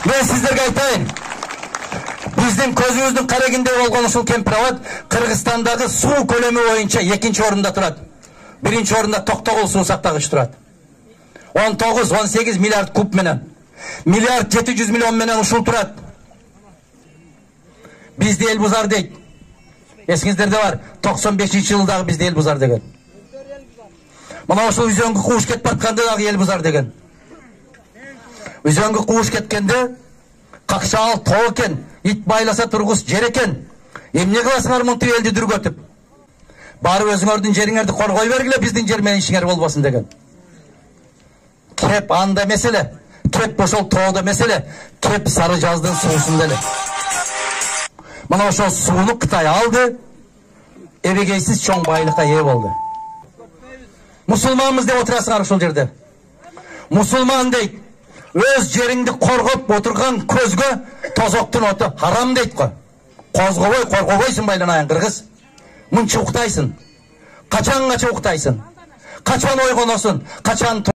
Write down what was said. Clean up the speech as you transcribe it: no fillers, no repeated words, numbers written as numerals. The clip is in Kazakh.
мен сіздерге айтайын. Біздің көзіміздің қарагінде болған ушул Кемпирабад Кыргызстандағы су көлемі бойынша 2-ші орында тұрады. 1-ші орында Токтогул суу сактагыч тұрады. 19-18 миллиард куб менен. Миллиард 700 миллион менен ушул тұрады. Бізді ел бұзар дейт. Есіңіздерде бар, 95-ші жылдағы бізді ел бұзар деген. Мына ошол үзөңгү кууш кетип баратканда дагы ел бұзар деген. Үзөңгү кууш кеткенде какшаал тоо экен, ит байласа тургус жер экен. Эмне кыласыңар мынтип элди дүргөтүп? Барып өзүңөрдүн жериңерди коргой бергиле, биздин жер менен ишиңер болбосун деген. Кеп анда меселе, кеп ошол тоодо меселе, кеп Сары Жаздын суусунда эле. Мына ошол сууну Кытай алды, эбегейсиз чоң байлыкка ээ болду. Мусулманбыз деп отурасыңар ошол жерде. Мусулман дейт, өз жериңди коргоп отурган көзгө тозоктун оту харам дейт го. Козгобой, коргобойсуң байланайын кыргыз. Мынча уктайсың. Качанга уктайсың? Качан ойгоносуң? Качан